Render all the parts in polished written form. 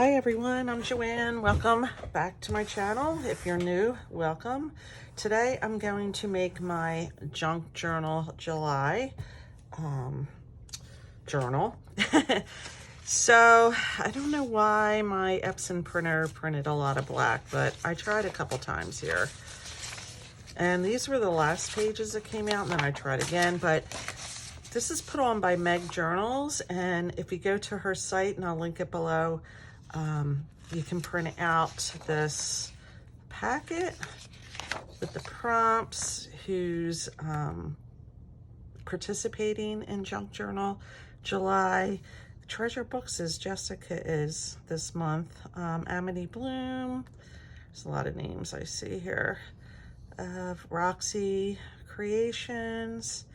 Hi everyone, I'm Joanne. Welcome back to my channel. If you're new, welcome. Today I'm going to make my junk journal July journal. So I don't know why my Epson printer printed a lot of black, but I tried a couple times here. And these were the last pages that came out, and then I tried again, but this is put on by Meg Journals, and if you go to her site, and I'll link it below, you can print out this packet with the prompts, who's participating in Junk Journal July. Treasure Books is Jessica is this month. Amity Bloom, there's a lot of names I see here. Roxy Creations,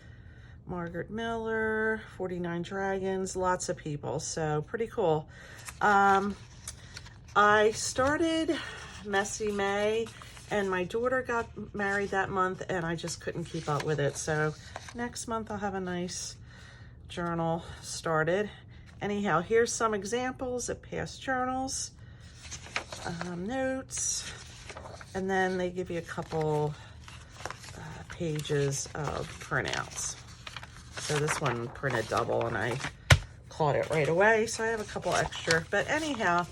Margaret Miller, 49 Dragons, lots of people, so pretty cool. I started Messy May, and my daughter got married that month, and I just couldn't keep up with it. So next month I'll have a nice journal started. Anyhow, here's some examples of past journals, notes, and then they give you a couple pages of printouts. So this one printed double, and I caught it right away, so I have a couple extra. But anyhow,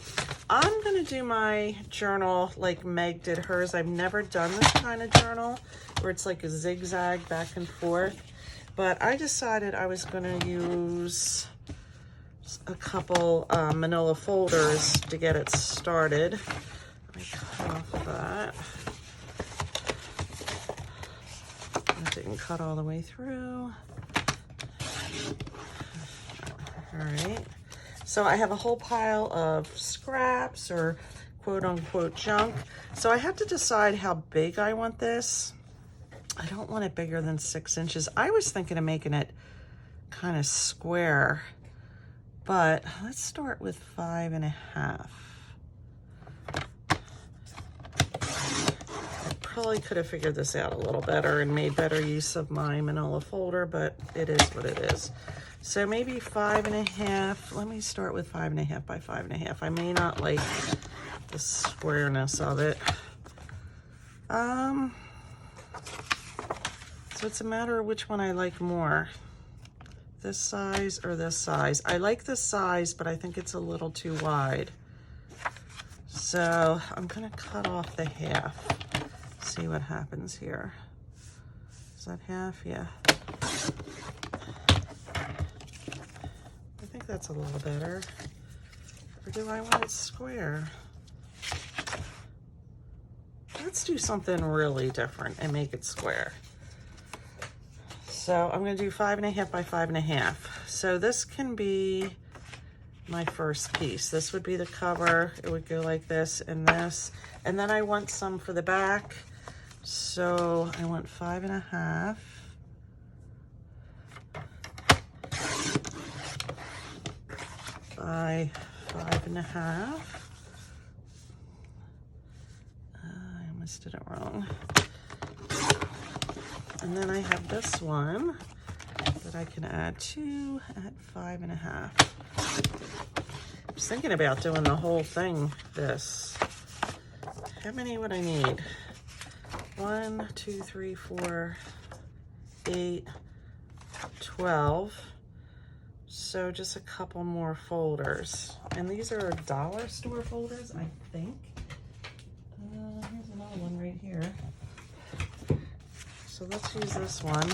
I'm gonna do my journal like Meg did hers. I've never done this kind of journal where it's like a zigzag back and forth, but I decided I was gonna use a couple manila folders to get it started. Let me cut off that. It didn't cut all the way through. All right, so I have a whole pile of scraps or quote unquote junk. So I have to decide how big I want this. I don't want it bigger than 6 inches. I was thinking of making it kind of square, but let's start with 5.5. I probably could have figured this out a little better and made better use of my manila folder, but it is what it is. So maybe 5.5. Let me start with 5.5 by 5.5. I may not like the squareness of it. So it's a matter of which one I like more. This size or this size. I like this size, but I think it's a little too wide. So I'm gonna cut off the half. See what happens here. Is that half? Yeah. I think that's a little better. Or do I want it square? Let's do something really different and make it square. So I'm gonna do 5.5 by 5.5. So this can be my first piece. This would be the cover. It would go like this and this. And then I want some for the back. So I want 5.5. By 5.5. I almost did it wrong. And then I have this one that I can add to at 5.5. I was thinking about doing the whole thing this. How many would I need? 1, 2, 3, 4, 8, 12. So just a couple more folders. And these are dollar store folders, I think. Here's another one right here. So let's use this one.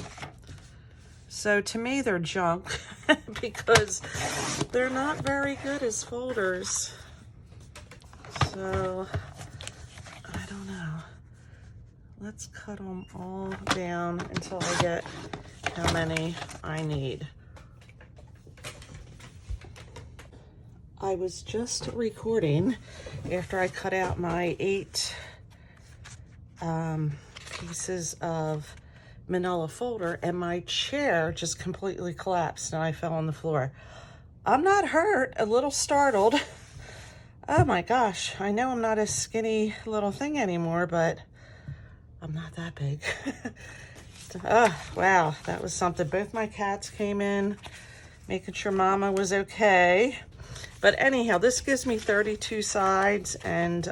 So to me, they're junk because they're not very good as folders. So I don't know. Let's cut them all down until I get how many I need. I was just recording after I cut out my 8 pieces of manila folder, and my chair just completely collapsed and I fell on the floor. I'm not hurt, a little startled. Oh my gosh, I know I'm not a skinny little thing anymore, but I'm not that big. Oh, wow, that was something. Both my cats came in, making sure Mama was okay. But anyhow, this gives me 32 sides, and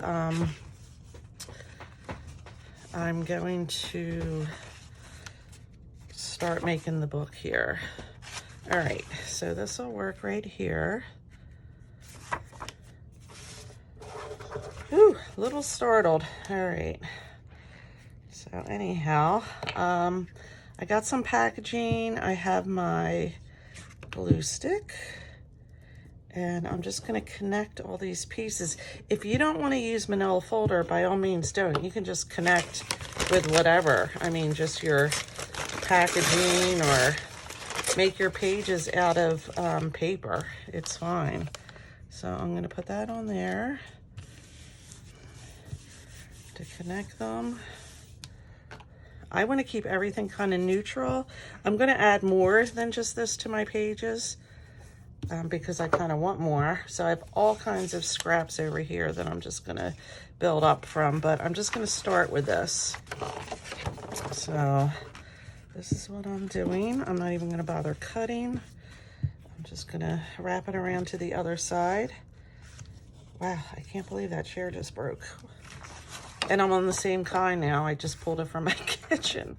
I'm going to start making the book here. All right, so this will work right here. Ooh, a little startled. All right. So anyhow, I got some packaging. I have my glue stick, and I'm just going to connect all these pieces. If you don't want to use manila folder, by all means don't. You can just connect with whatever. I mean, just your packaging, or make your pages out of paper. It's fine. So I'm going to put that on there to connect them. I want to keep everything kind of neutral. I'm going to add more than just this to my pages because I kind of want more. So I have all kinds of scraps over here that I'm just going to build up from, but I'm just going to start with this. So this is what I'm doing. I'm not even going to bother cutting. I'm just going to wrap it around to the other side. Wow, I can't believe that chair just broke. And I'm on the same kind now. I just pulled it from my kitchen.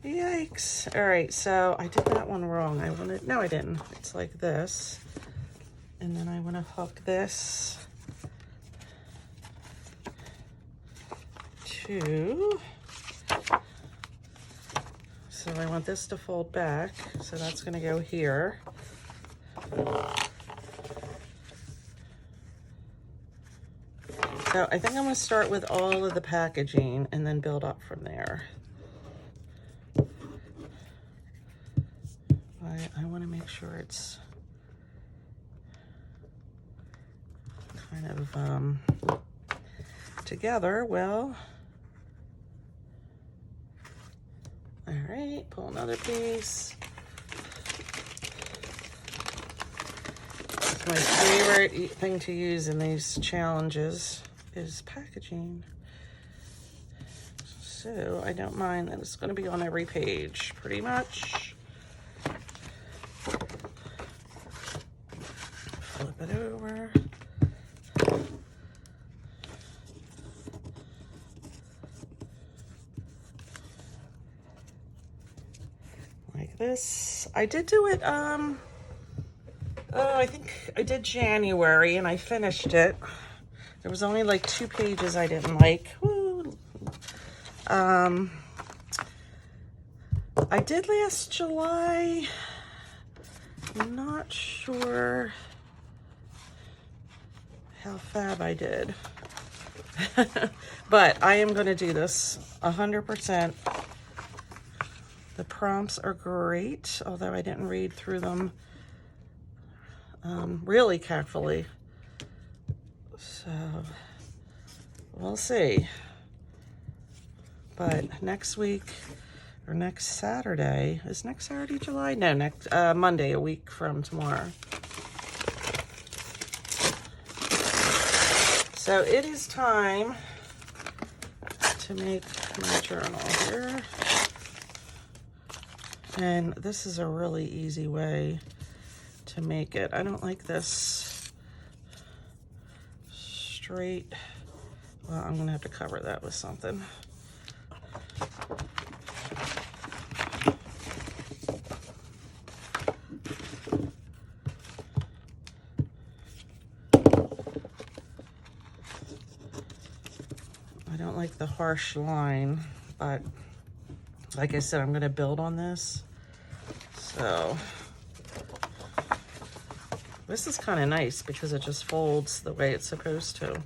Yikes. All right, so I did that one wrong. No, I didn't. It's like this. And then I want to hook this to, so I want this to fold back. So that's going to go here. So I think I'm going to start with all of the packaging and then build up from there. I want to make sure it's kind of together well. All right, pull another piece. My favorite thing to use in these challenges is packaging. So I don't mind that it's going to be on every page, pretty much. Flip it over. Like this. I did do it, I think I did January and I finished it. There was only like 2 pages I didn't like. Woo. I did last July. I'm not sure how fab I did. But I am going to do this 100%. The prompts are great, although I didn't read through them really carefully. So we'll see. But next week, or next Saturday, is next Saturday July? No, next Monday, a week from tomorrow. So it is time to make my journal here. And this is a really easy way to make it. I don't like this straight. Well, I'm gonna have to cover that with something. I don't like the harsh line, but like I said, I'm gonna build on this. So this is kind of nice because it just folds the way it's supposed to.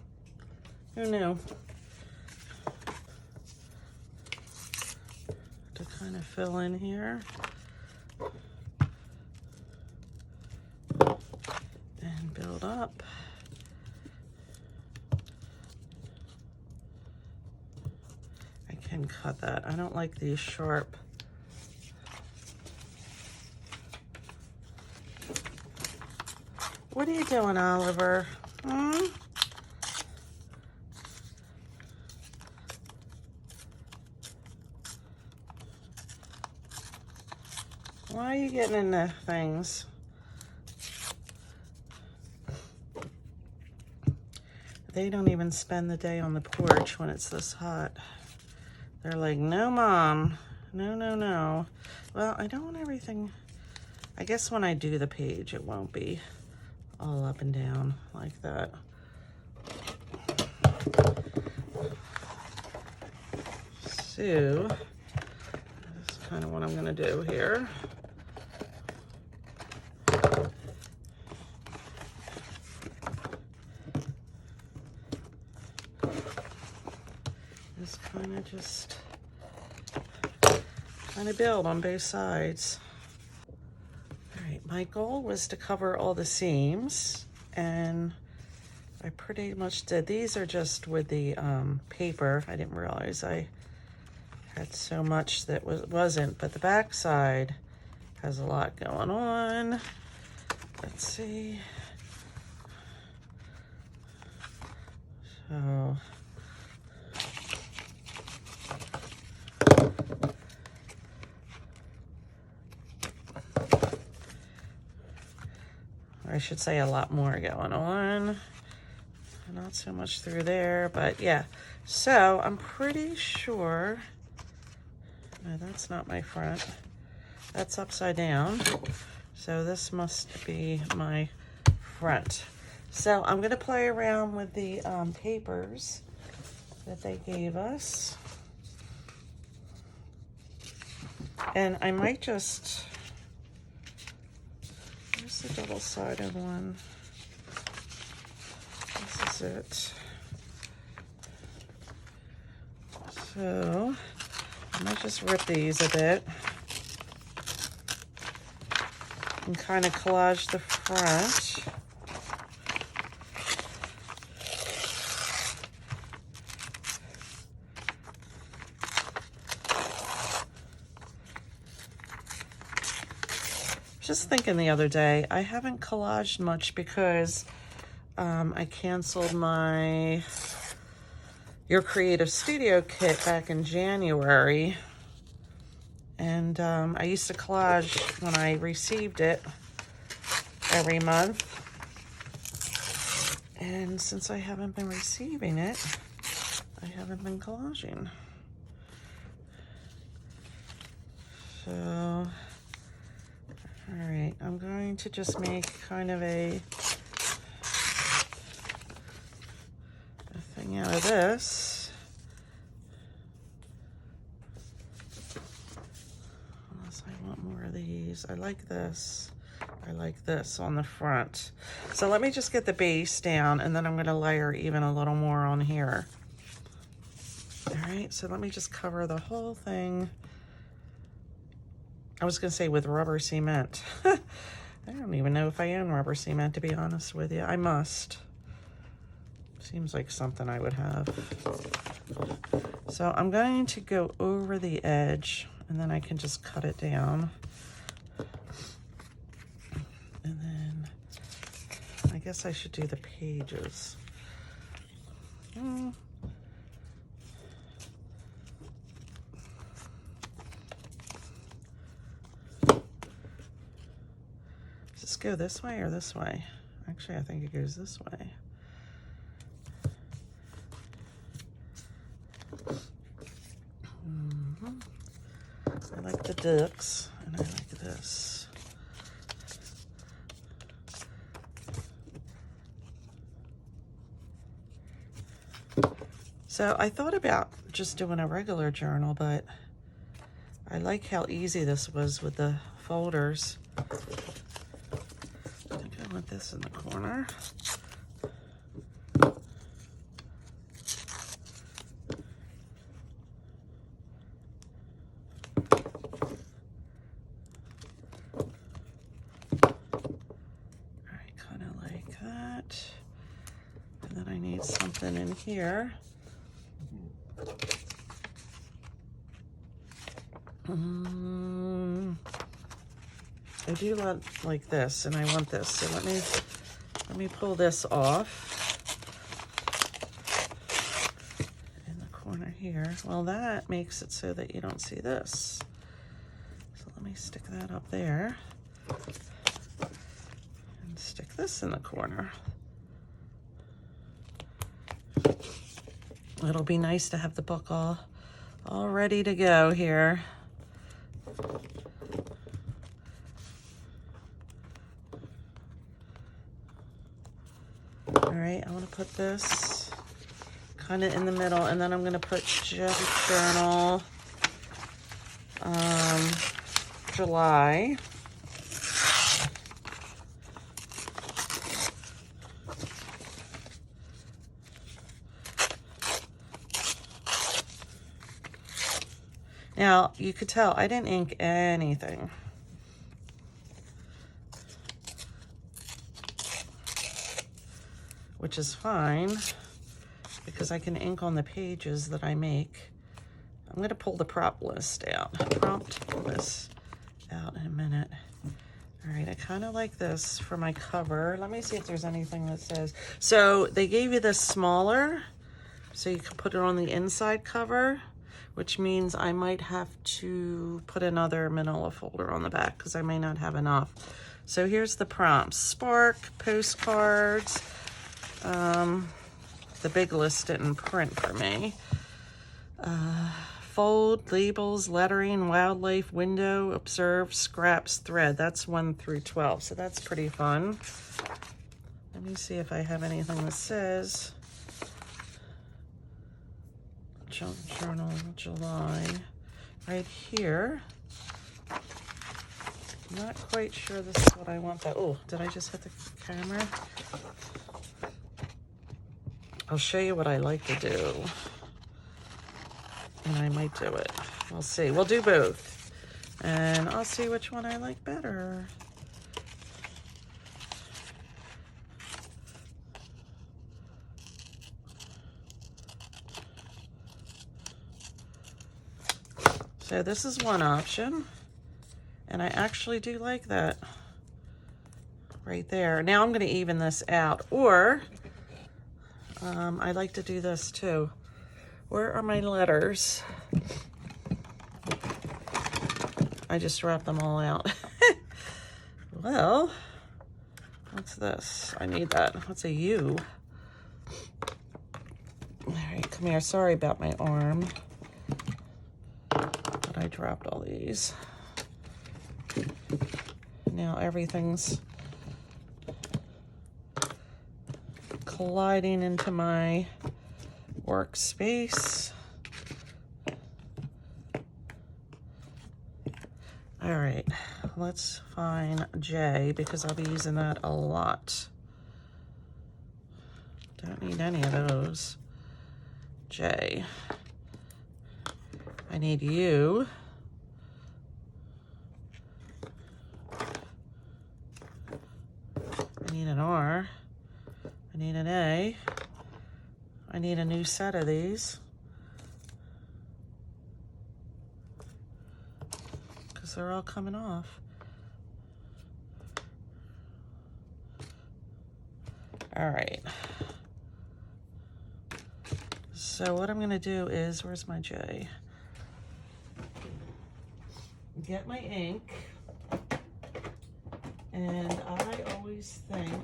Who knew? To kind of fill in here. And build up. I can cut that. I don't like these sharp. What are you doing, Oliver? Hmm? Why are you getting into things? They don't even spend the day on the porch when it's this hot. They're like, no, Mom. No, no, no. Well, I don't want everything. I guess when I do the page, it won't be all up and down like that. So, that's kind of what I'm going to do here. Just kind of build on both sides. All right, my goal was to cover all the seams, and I pretty much did. These are just with the paper. I didn't realize I had so much that wasn't, but the back side has a lot going on. Let's see. So I should say a lot more going on. Not so much through there, but yeah. So I'm pretty sure, no, that's not my front. That's upside down. So this must be my front. So I'm gonna play around with the papers that they gave us. And I might just, where's the double-sided one? This is it. So I might just rip these a bit and kind of collage the front. Just thinking the other day, I haven't collaged much because I canceled my Your Creative Studio kit back in January. And I used to collage when I received it every month. And since I haven't been receiving it, I haven't been collaging. So, all right, I'm going to just make kind of a thing out of this. Unless I want more of these. I like this. I like this on the front. So let me just get the base down, and then I'm going to layer even a little more on here. All right, so let me just cover the whole thing. I was going to say with rubber cement. I don't even know if I own rubber cement, to be honest with you. I must. Seems like something I would have. So I'm going to go over the edge, and then I can just cut it down. And then I guess I should do the pages. Does this go this way or this way? Actually, I think it goes this way. I like the ducks, and I like this. So I thought about just doing a regular journal, but I like how easy this was with the folders. I think I want this in the corner. I kind of like that. And then I need something in here. I do like this, and I want this. So let me pull this off in the corner here. Well, that makes it so that you don't see this. So let me stick that up there and stick this in the corner. It'll be nice to have the book all ready to go here. All right, I want to put this kind of in the middle, and then I'm going to put Meg Journal July. Now, you could tell I didn't ink anything. Which is fine, because I can ink on the pages that I make. I'm going to pull the prompt list out in a minute. All right, I kind of like this for my cover. Let me see if there's anything that says. So they gave you this smaller, so you can put it on the inside cover, which means I might have to put another manila folder on the back because I may not have enough. So here's the prompts: Spark, postcards. The big list didn't print for me. Fold, labels, lettering, wildlife, window, observe, scraps, thread. That's 1 through 12, so that's pretty fun. Let me see if I have anything that says Junk Journal July right here. I'm not quite sure this is what I want. That, oh, did I just hit the camera? I'll show you what I like to do. And I might do it. We'll see. We'll do both. And I'll see which one I like better. So this is one option. And I actually do like that right there. Now I'm going to even this out. Or I like to do this too. Where are my letters? I just wrapped them all out. Well, what's this? I need that. What's a U? All right, come here. Sorry about my arm. But I dropped all these. Now everything's colliding into my workspace. All right, let's find J because I'll be using that a lot. Don't need any of those. J. I need U. I need an R. I need an A. I need a new set of these because they're all coming off. All right. So what I'm going to do is, where's my J? Get my ink. And I always think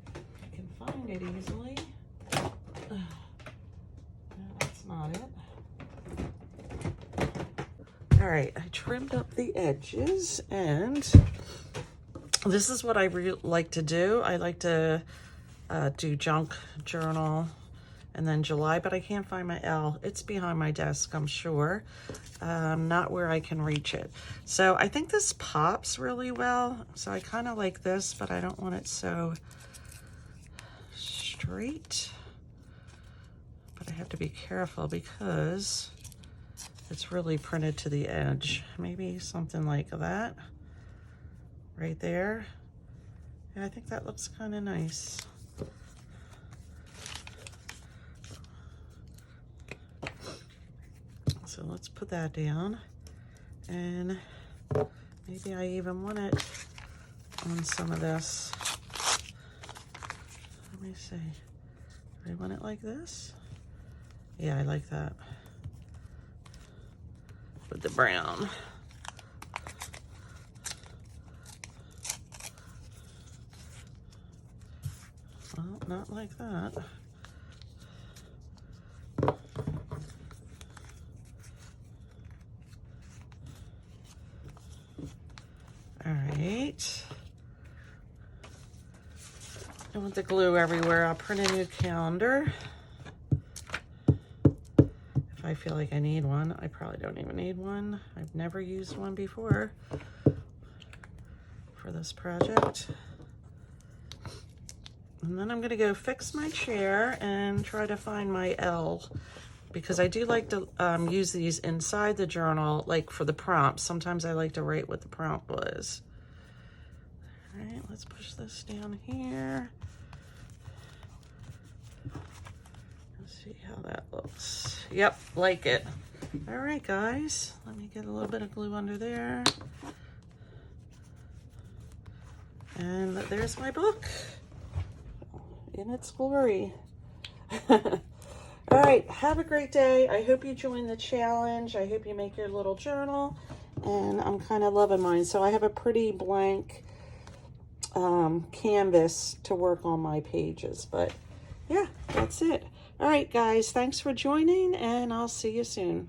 I can find it easily. No, that's not it. All right, I trimmed up the edges, and this is what I like to do. I like to do Junk Journal and then July, but I can't find my L. It's behind my desk, I'm sure. Not where I can reach it. So I think this pops really well. So I kind of like this, but I don't want it so straight. But I have to be careful because it's really printed to the edge. Maybe something like that right there. And I think that looks kind of nice. So let's put that down. And maybe I even want it on some of this. Let me see. Do I want it like this? Yeah, I like that. With the brown. Well, not like that. All right. I want the glue everywhere. I'll print a new calendar. If I feel like I need one. I probably don't even need one. I've never used one before for this project. And then I'm gonna go fix my chair and try to find my L, because I do like to use these inside the journal, like for the prompts. Sometimes I like to write what the prompt was. All right, let's push this down here. Let's see how that looks. Yep, like it. All right, guys, let me get a little bit of glue under there. And there's my book in its glory. All right, have a great day. I hope you join the challenge. I hope you make your little journal, and I'm kind of loving mine. So I have a pretty blank canvas to work on my pages, but yeah, that's it. All right, guys, thanks for joining, and I'll see you soon.